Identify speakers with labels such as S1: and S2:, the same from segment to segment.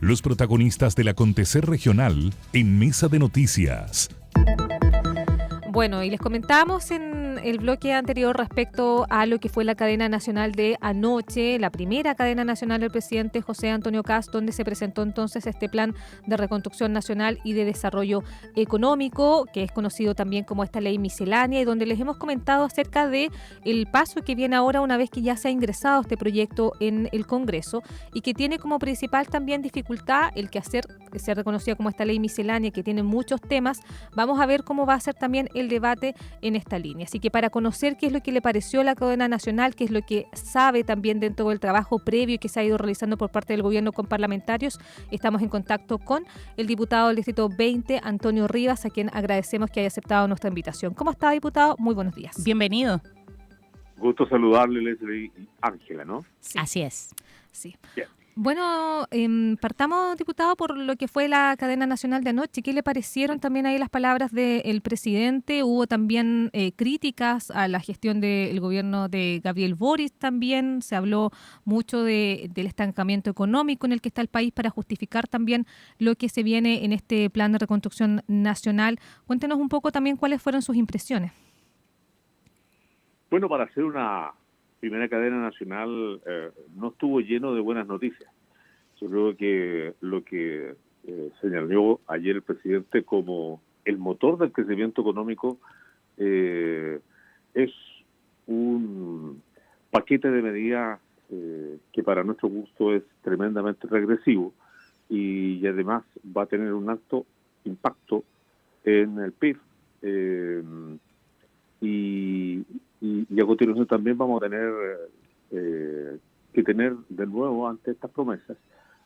S1: Los protagonistas del acontecer regional en Mesa de Noticias.
S2: Bueno, y les comentábamos en el bloque anterior respecto a lo que fue la cadena nacional de anoche, la primera cadena nacional del presidente José Antonio Kast, donde se presentó entonces este plan de reconstrucción nacional y de desarrollo económico, que es conocido también como esta ley miscelánea, y donde les hemos comentado acerca de el paso que viene ahora una vez que ya se ha ingresado este proyecto en el Congreso y que tiene como principal también dificultad el que ser reconocida como esta ley miscelánea, que tiene muchos temas. Vamos a ver cómo va a ser también el debate en esta línea. Así que para conocer qué es lo que le pareció a la cadena nacional, qué es lo que sabe también dentro del trabajo previo que se ha ido realizando por parte del gobierno con parlamentarios, estamos en contacto con el diputado del Distrito 20, Antonio Rivas, a quien agradecemos que haya aceptado nuestra invitación. ¿Cómo está, diputado? Muy buenos días.
S3: Bienvenido.
S4: Gusto saludarle, Leslie y Ángela, ¿no?
S3: Sí. Así es.
S2: Sí.
S4: Bien.
S2: Bueno, partamos, diputado, por lo que fue la cadena nacional de anoche. ¿Qué le parecieron también ahí las palabras del presidente? Hubo también críticas a la gestión del gobierno de Gabriel Boric también. Se habló mucho del estancamiento económico en el que está el país para justificar también lo que se viene en este plan de reconstrucción nacional. Cuéntenos un poco también cuáles fueron sus impresiones.
S4: Bueno, para hacer una primera cadena nacional no estuvo lleno de buenas noticias. Yo creo que lo que señaló ayer el presidente como el motor del crecimiento económico es un paquete de medidas que para nuestro gusto es tremendamente regresivo y además va a tener un alto impacto en el PIB. Y a continuación también vamos a tener que tener de nuevo ante estas promesas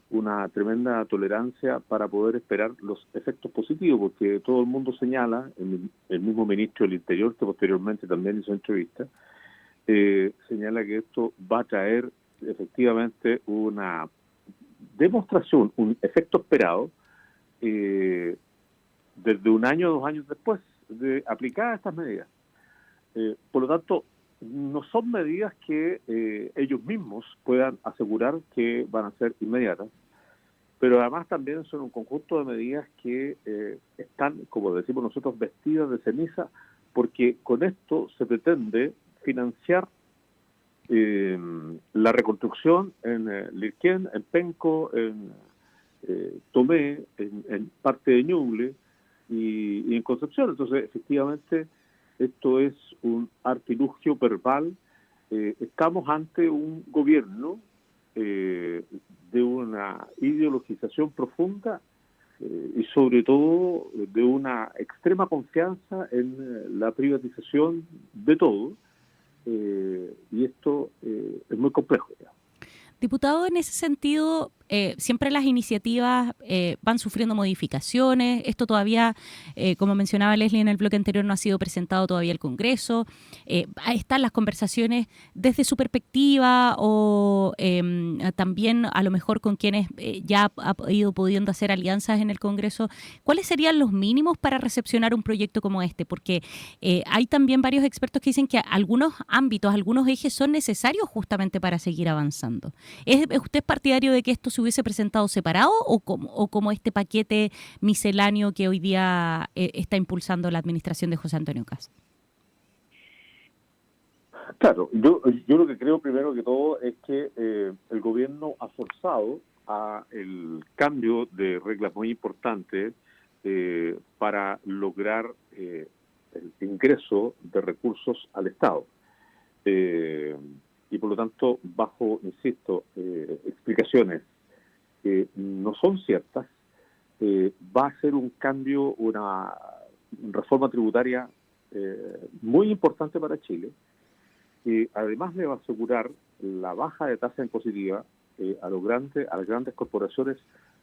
S4: una tremenda tolerancia para poder esperar los efectos positivos, porque todo el mundo señala, el mismo ministro del Interior, que posteriormente también hizo entrevista, señala que esto va a traer efectivamente una demostración, un efecto esperado desde un año o 2 años después de aplicar estas medidas. Por lo tanto, no son medidas que ellos mismos puedan asegurar que van a ser inmediatas, pero además también son un conjunto de medidas que están, como decimos nosotros, vestidas de ceniza, porque con esto se pretende financiar la reconstrucción en Lirquén, en Penco, en Tomé, en parte de Ñuble y en Concepción. Entonces, efectivamente, esto es un artilugio verbal. Estamos ante un gobierno de una ideologización profunda y sobre todo de una extrema confianza en la privatización de todo, y esto es muy complejo.
S3: Diputado, en ese sentido, siempre las iniciativas van sufriendo modificaciones. Esto todavía, como mencionaba Leslie en el bloque anterior, no ha sido presentado todavía al Congreso. Están las conversaciones desde su perspectiva o también a lo mejor con quienes ya ha ido pudiendo hacer alianzas en el Congreso. ¿Cuáles serían los mínimos para recepcionar un proyecto como este? Porque hay también varios expertos que dicen que algunos ámbitos, algunos ejes son necesarios justamente para seguir avanzando. ¿Es usted partidario de que esto se hubiese presentado separado o como este paquete misceláneo que hoy día está impulsando la administración de José Antonio Kast?
S4: Claro, yo lo que creo primero que todo es que el gobierno ha forzado a el cambio de reglas muy importantes para lograr el ingreso de recursos al Estado. Y por lo tanto, bajo, insisto, explicaciones que no son ciertas, va a ser un cambio, una reforma tributaria muy importante para Chile, que además le va a asegurar la baja de tasa impositiva a las grandes corporaciones,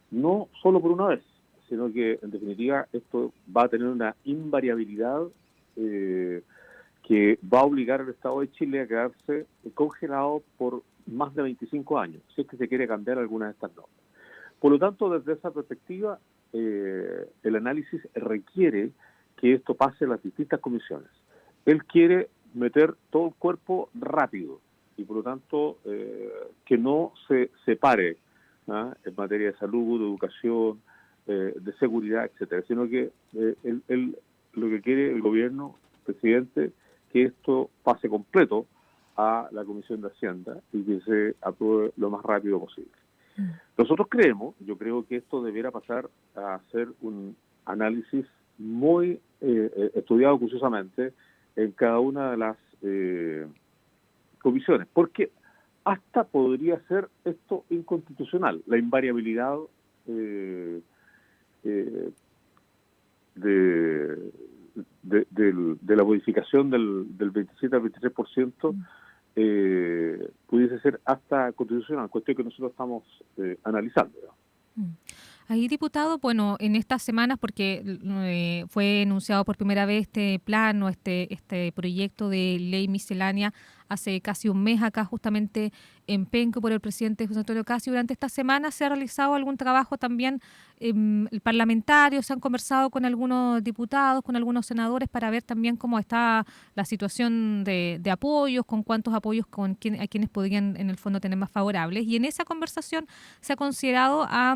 S4: no solo por una vez, sino que en definitiva esto va a tener una invariabilidad que va a obligar al Estado de Chile a quedarse congelado por más de 25 años, si es que se quiere cambiar alguna de estas normas. Por lo tanto, desde esa perspectiva, el análisis requiere que esto pase a las distintas comisiones. Él quiere meter todo el cuerpo rápido y, por lo tanto, que no se separe en materia de salud, de educación, de seguridad, etcétera, sino que lo que quiere el gobierno, presidente, que esto pase completo a la Comisión de Hacienda y que se apruebe lo más rápido posible. Nosotros creemos, yo creo que esto debiera pasar a ser un análisis muy estudiado acuciosamente en cada una de las comisiones, porque hasta podría ser esto inconstitucional, la invariabilidad de la modificación del 27 al 23%, pudiese ser hasta constitucional, cuestión que nosotros estamos analizando.
S2: Ahí, diputado, bueno, en estas semanas, porque fue enunciado por primera vez este plan o este proyecto de ley miscelánea hace casi un mes acá, justamente en Penco, por el presidente José Antonio Cast. Durante esta semana se ha realizado algún trabajo también parlamentario, se han conversado con algunos diputados, con algunos senadores para ver también cómo está la situación de apoyos, con cuántos apoyos a quienes podrían en el fondo tener más favorables. Y en esa conversación se ha considerado a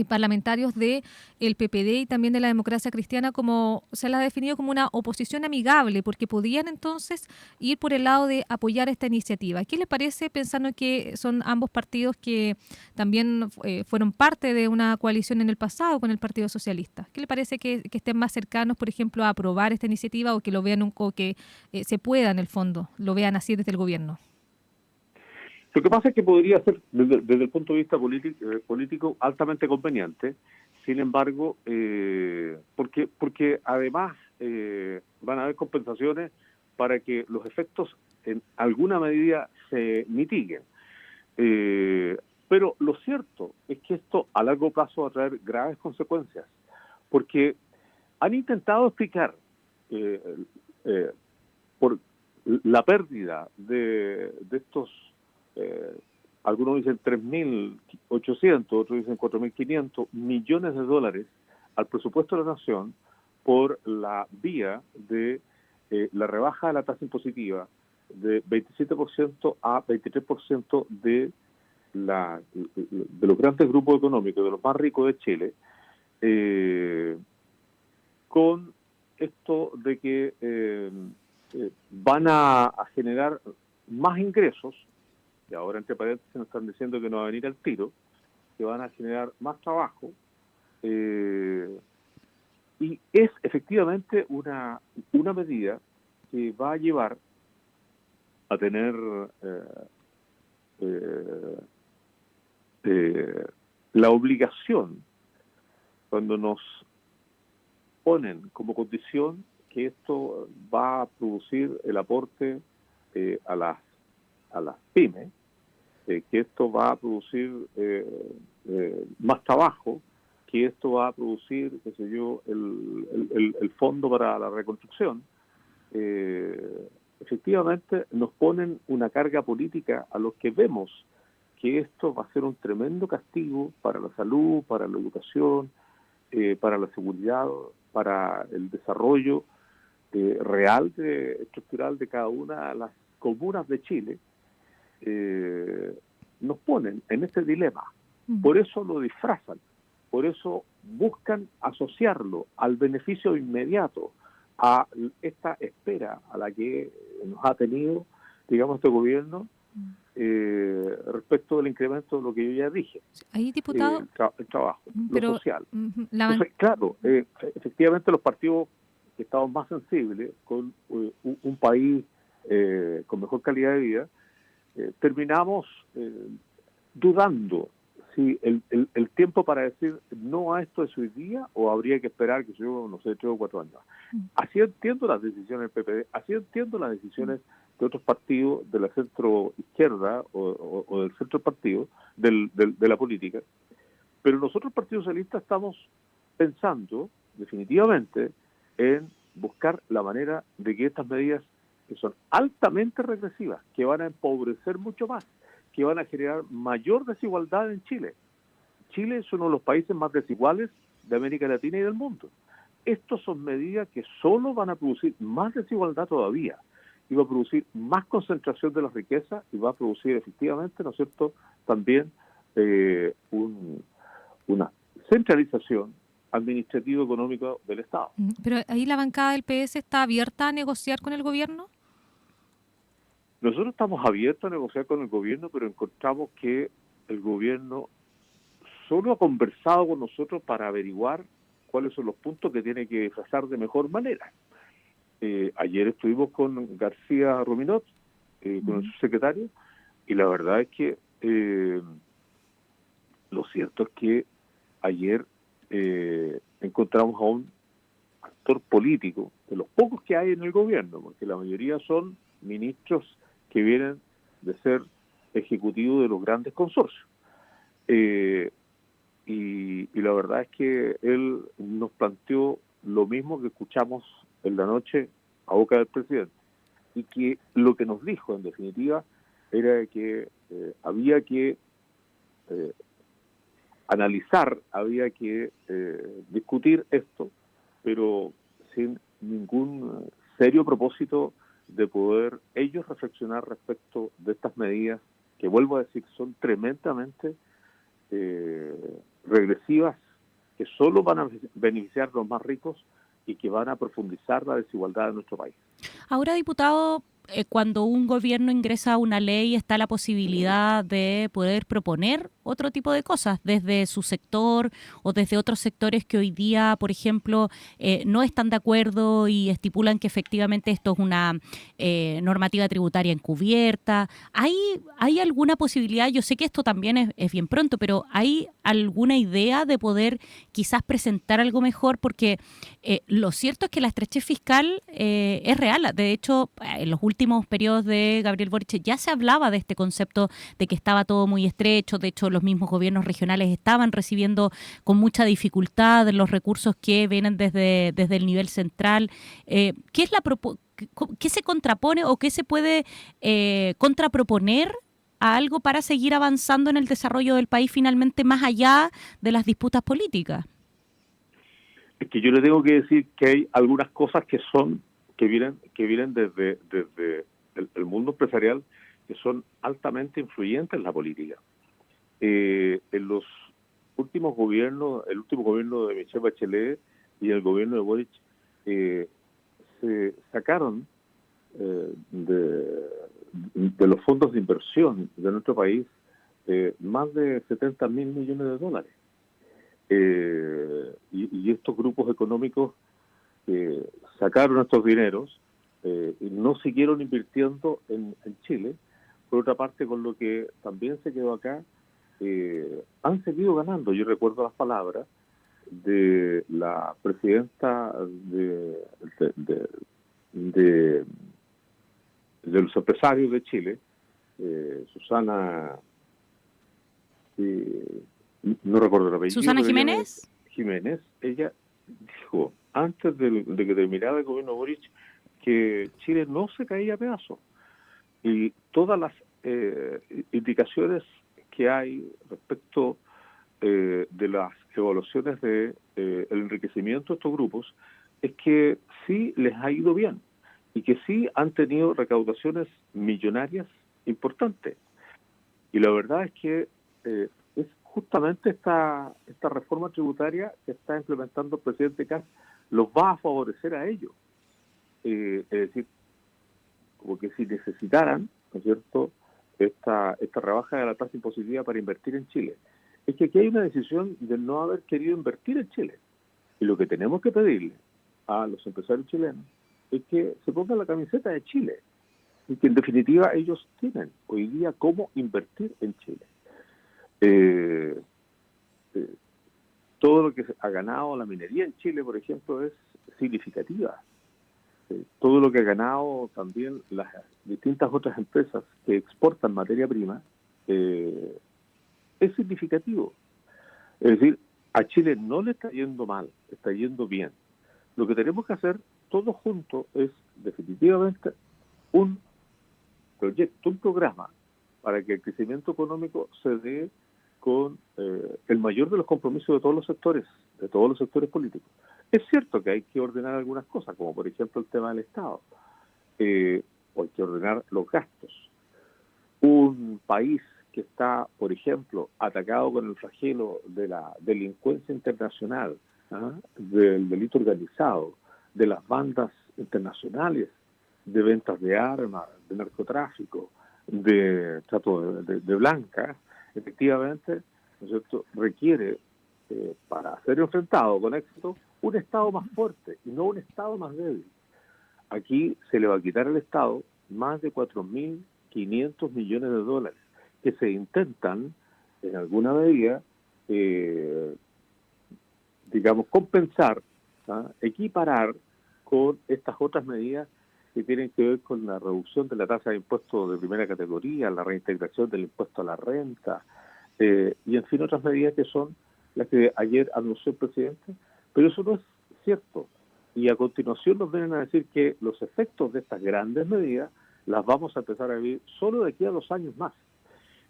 S2: parlamentarios del PPD y también de la Democracia Cristiana, como se la ha definido como una oposición amigable, porque podían entonces ir por el lado de apoyar esta iniciativa. ¿Qué le parece, pensando que son ambos partidos que también fueron parte de una coalición en el pasado con el Partido Socialista? ¿Qué le parece que estén más cercanos, por ejemplo, a aprobar esta iniciativa o que lo vean o que se pueda, en el fondo, lo vean así desde el gobierno?
S4: Lo que pasa es que podría ser, desde el punto de vista político, altamente conveniente. Sin embargo, porque además van a haber compensaciones para que los efectos en alguna medida se mitiguen. Pero lo cierto es que esto a largo plazo va a traer graves consecuencias, porque han intentado explicar por la pérdida de estos, algunos dicen 3.800, otros dicen 4.500 millones de dólares al presupuesto de la Nación por la vía de la rebaja de la tasa impositiva de 27% a 23% de los grandes grupos económicos, de los más ricos de Chile, con esto de que van a generar más ingresos. Y ahora, entre paréntesis, nos están diciendo que no va a venir al tiro, que van a generar más trabajo, y es efectivamente una medida que va a llevar a tener la obligación, cuando nos ponen como condición que esto va a producir el aporte a las pymes, que esto va a producir más trabajo, que esto va a producir, qué sé yo, el fondo para la reconstrucción. Efectivamente nos ponen una carga política a los que vemos que esto va a ser un tremendo castigo para la salud, para la educación, para la seguridad, para el desarrollo real, estructural de cada una de las comunas de Chile. Nos ponen en este dilema. Por eso lo disfrazan, por eso buscan asociarlo al beneficio inmediato, a esta espera a la que nos ha tenido, digamos, este gobierno respecto del incremento de lo que yo ya dije.
S2: Ahí, diputado,
S4: el trabajo,
S2: pero,
S4: lo social. Entonces, claro, efectivamente los partidos que estamos más sensibles con un país con mejor calidad de vida, terminamos dudando si el tiempo para decir no a esto es hoy día o habría que esperar, que yo no sé, 3 o 4 años. Así entiendo las decisiones del PPD, así entiendo las decisiones de otros partidos de la centro izquierda o del centro partido de la política, pero nosotros, Partido Socialista, estamos pensando definitivamente en buscar la manera de que estas medidas, que son altamente regresivas, que van a empobrecer mucho más, que van a generar mayor desigualdad en Chile. Chile es uno de los países más desiguales de América Latina y del mundo. Estas son medidas que solo van a producir más desigualdad todavía, y va a producir más concentración de la riqueza, y va a producir efectivamente, ¿no es cierto?, también una centralización administrativo-económica del Estado.
S2: Pero ahí la bancada del PS está abierta a negociar con el gobierno.
S4: Nosotros estamos abiertos a negociar con el gobierno, pero encontramos que el gobierno solo ha conversado con nosotros para averiguar cuáles son los puntos que tiene que trazar de mejor manera. Ayer estuvimos con García Ruminot, con el subsecretario, y la verdad es que lo cierto es que ayer encontramos a un actor político, de los pocos que hay en el gobierno, porque la mayoría son ministros que vienen de ser ejecutivos de los grandes consorcios. Y la verdad es que él nos planteó lo mismo que escuchamos en la noche a boca del presidente, y que lo que nos dijo en definitiva era que había que analizar, había que discutir esto, pero sin ningún serio propósito de poder ellos reflexionar respecto de estas medidas que, vuelvo a decir, son tremendamente regresivas, que solo van a beneficiar a los más ricos y que van a profundizar la desigualdad de nuestro país.
S3: Ahora, diputado, cuando un gobierno ingresa una ley está la posibilidad de poder proponer otro tipo de cosas desde su sector o desde otros sectores que hoy día, por ejemplo, no están de acuerdo y estipulan que efectivamente esto es una normativa tributaria encubierta. ¿Hay alguna posibilidad? Yo sé que esto también es bien pronto, pero ¿hay alguna idea de poder quizás presentar algo mejor? Porque lo cierto es que la estrechez fiscal es real. De hecho, en los últimos periodos de Gabriel Boric ya se hablaba de este concepto de que estaba todo muy estrecho. De hecho, los mismos gobiernos regionales estaban recibiendo con mucha dificultad los recursos que vienen desde el nivel central. ¿Qué se contrapone o qué se puede contraproponer a algo para seguir avanzando en el desarrollo del país finalmente más allá de las disputas políticas?
S4: Es que yo le tengo que decir que hay algunas cosas que vienen desde el mundo empresarial, que son altamente influyentes en la política. En los últimos gobiernos, el último gobierno de Michelle Bachelet y el gobierno de Boric, se sacaron de los fondos de inversión de nuestro país más de 70.000 millones de dólares. Y estos grupos económicos sacaron estos dineros y no siguieron invirtiendo en Chile. Por otra parte, con lo que también se quedó acá, han seguido ganando. Yo recuerdo las palabras de la presidenta de los empresarios de Chile, Susana, no recuerdo el apellido.
S3: ¿Susana Jiménez?
S4: Jiménez. Ella dijo, antes de que terminara el gobierno Boric, que Chile no se caía a pedazos. Y todas las indicaciones que hay respecto de las evaluaciones de el enriquecimiento de estos grupos es que sí les ha ido bien y que sí han tenido recaudaciones millonarias importantes. Y la verdad es que es justamente esta reforma tributaria que está implementando el presidente Kast los va a favorecer a ellos. Es decir, como que si necesitaran, ¿no es cierto?, esta rebaja de la tasa impositiva para invertir en Chile. Es que aquí hay una decisión de no haber querido invertir en Chile. Y lo que tenemos que pedirle a los empresarios chilenos es que se pongan la camiseta de Chile y que en definitiva ellos tienen hoy día cómo invertir en Chile. Todo lo que ha ganado la minería en Chile, por ejemplo, es significativa. Todo lo que ha ganado también las distintas otras empresas que exportan materia prima es significativo. Es decir, a Chile no le está yendo mal, está yendo bien. Lo que tenemos que hacer todos juntos es definitivamente un proyecto, un programa para que el crecimiento económico se dé con el mayor de los compromisos de todos los sectores políticos. Es cierto que hay que ordenar algunas cosas, como por ejemplo el tema del Estado, o hay que ordenar los gastos. Un país que está, por ejemplo, atacado con el flagelo de la delincuencia internacional, del delito organizado, de las bandas internacionales, de ventas de armas, de narcotráfico, de trato de blancas, efectivamente, ¿no es cierto?, requiere, para ser enfrentado con éxito, un Estado más fuerte y no un Estado más débil. Aquí se le va a quitar al Estado más de 4.500 millones de dólares que se intentan, en alguna medida, digamos, compensar, equiparar con estas otras medidas que tienen que ver con la reducción de la tasa de impuestos de primera categoría, la reintegración del impuesto a la renta, y en fin otras medidas que son las que ayer anunció el presidente, pero eso no es cierto. Y a continuación nos vienen a decir que los efectos de estas grandes medidas las vamos a empezar a vivir solo de aquí a 2 años más.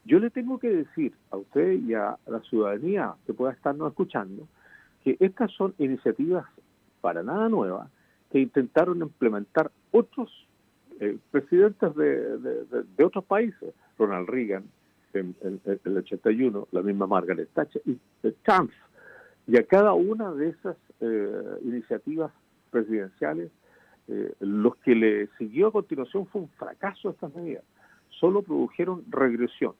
S4: Yo le tengo que decir a usted y a la ciudadanía que pueda estarnos escuchando que estas son iniciativas para nada nuevas que intentaron implementar otros presidentes de otros países, Ronald Reagan en el 81, la misma Margaret Thatcher y Trump. Y a cada una de esas iniciativas presidenciales, los que le siguió a continuación fue un fracaso estas medidas. Solo produjeron regresión.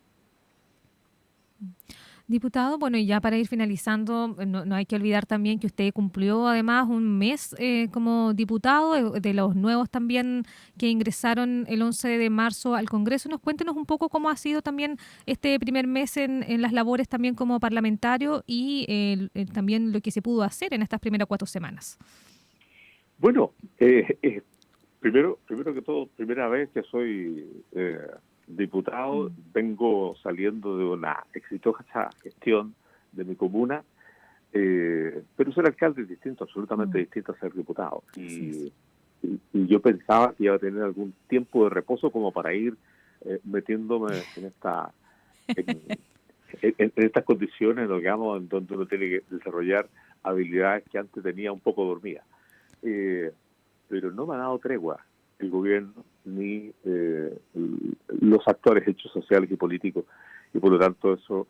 S2: Diputado, bueno, y ya para ir finalizando, no hay que olvidar también que usted cumplió además un mes como diputado, de los nuevos también que ingresaron el 11 de marzo al Congreso. Cuéntenos un poco cómo ha sido también este primer mes en las labores también como parlamentario y también lo que se pudo hacer en estas primeras 4 semanas.
S4: Bueno, primero que todo, primera vez que soy diputado, vengo saliendo de una exitosa gestión de mi comuna, pero ser alcalde es distinto, absolutamente distinto a ser diputado. Y yo pensaba que iba a tener algún tiempo de reposo como para ir metiéndome en estas condiciones, digamos, en donde uno tiene que desarrollar habilidades que antes tenía un poco dormidas. Pero no me ha dado tregua el gobierno ni los actores hechos sociales y políticos, y por lo tanto eso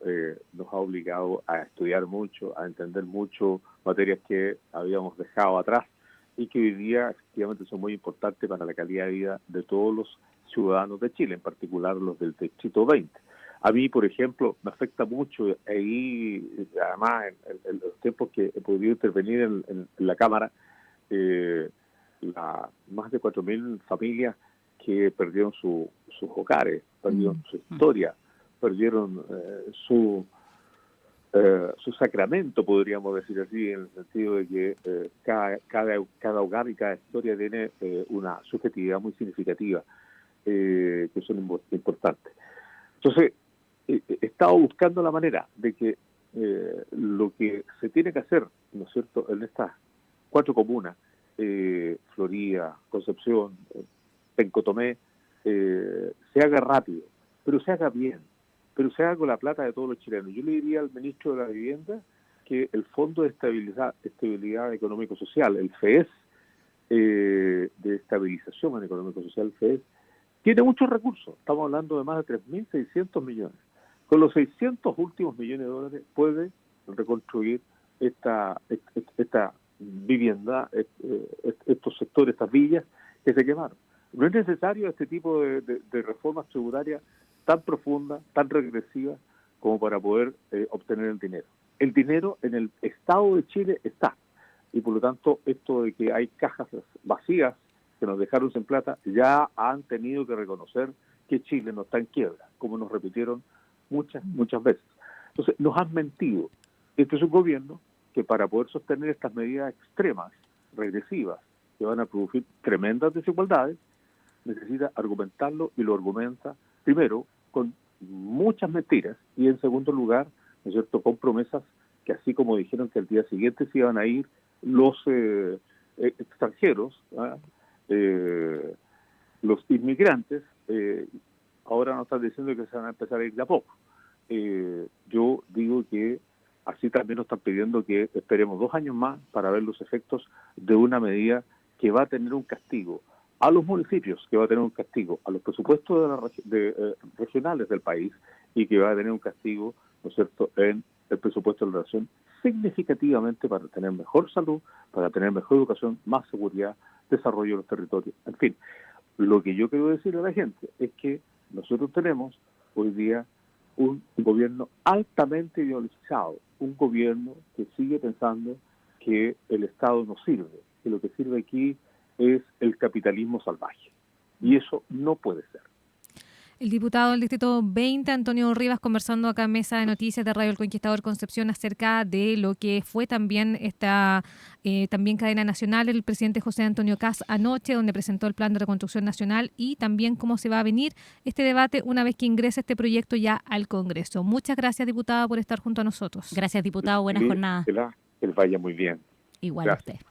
S4: nos ha obligado a estudiar mucho, a entender mucho materias que habíamos dejado atrás y que hoy día efectivamente son muy importantes para la calidad de vida de todos los ciudadanos de Chile, en particular los del Distrito 20. A mí, por ejemplo, me afecta mucho, ahí además en los tiempos que he podido intervenir en la Cámara, más de 4.000 familias que perdieron sus hogares, perdieron su historia, perdieron su sacramento, podríamos decir así, en el sentido de que cada hogar y cada historia tiene una subjetividad muy significativa, que son importantes. Entonces, he estado buscando la manera de que lo que se tiene que hacer, ¿no es cierto?, en estas 4 comunas, Florida, Concepción, Penco Tomé, se haga rápido, pero se haga bien, pero se haga con la plata de todos los chilenos. Yo le diría al ministro de la Vivienda que el Fondo de Estabilidad Económico-Social, el FES, de Estabilización Económico-Social, el FES, tiene muchos recursos. Estamos hablando de más de 3.600 millones. Con los 600 últimos millones de dólares puede reconstruir esta vivienda, estos sectores, estas villas que se quemaron. No es necesario este tipo de reformas tributarias tan profundas, tan regresivas, como para poder obtener el dinero. El dinero en el Estado de Chile está, y por lo tanto esto de que hay cajas vacías que nos dejaron sin plata, ya han tenido que reconocer que Chile no está en quiebra, como nos repitieron muchas veces. Entonces, nos han mentido. Este es un gobierno que para poder sostener estas medidas extremas, regresivas, que van a producir tremendas desigualdades, necesita argumentarlo, y lo argumenta primero con muchas mentiras y en segundo lugar, ¿no es cierto?, con promesas que, así como dijeron que al día siguiente se iban a ir los extranjeros, los inmigrantes, ahora nos están diciendo que se van a empezar a ir de a poco. Yo digo que así también nos están pidiendo que esperemos 2 años más para ver los efectos de una medida que va a tener un castigo a los municipios, que va a tener un castigo a los presupuestos regionales del país y que va a tener un castigo, ¿no es cierto?, en el presupuesto de la nación significativamente para tener mejor salud, para tener mejor educación, más seguridad, desarrollo de los territorios. En fin, lo que yo quiero decirle a la gente es que nosotros tenemos hoy día un gobierno altamente ideologizado, un gobierno que sigue pensando que el Estado no sirve, que lo que sirve aquí es el capitalismo salvaje. Y eso no puede ser.
S2: El diputado del Distrito 20, Antonio Rivas, conversando acá en Mesa de Noticias de Radio El Conquistador Concepción acerca de lo que fue también esta también cadena nacional, el presidente José Antonio Kast anoche, donde presentó el Plan de Reconstrucción Nacional y también cómo se va a venir este debate una vez que ingrese este proyecto ya al Congreso. Muchas gracias, diputado, por estar junto a nosotros.
S3: Gracias, diputado. Buena jornada.
S4: Que les vaya muy bien.
S3: Igual
S4: Gracias.
S3: a usted.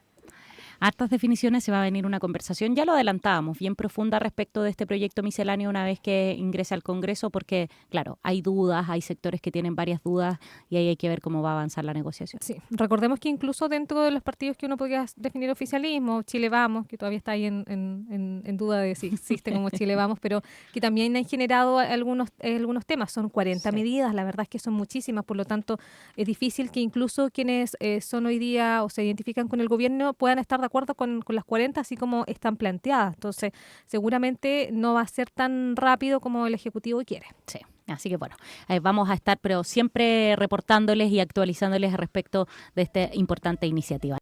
S3: Hartas definiciones, se va a venir una conversación, ya lo adelantábamos, bien profunda respecto de este proyecto misceláneo una vez que ingrese al Congreso, porque, claro, hay dudas, hay sectores que tienen varias dudas y ahí hay que ver cómo va a avanzar la negociación.
S2: Sí, recordemos que incluso dentro de los partidos que uno podría definir oficialismo, Chile Vamos, que todavía está ahí en duda de si existe como Chile Vamos, pero que también han generado algunos temas. Son 40 medidas, la verdad es que son muchísimas, por lo tanto es difícil que incluso quienes son hoy día o se identifican con el gobierno puedan estar de acuerdo con las 40 así como están planteadas. Entonces, seguramente no va a ser tan rápido como el Ejecutivo quiere.
S3: Sí. Así que bueno, vamos a estar pero siempre reportándoles y actualizándoles respecto de esta importante iniciativa.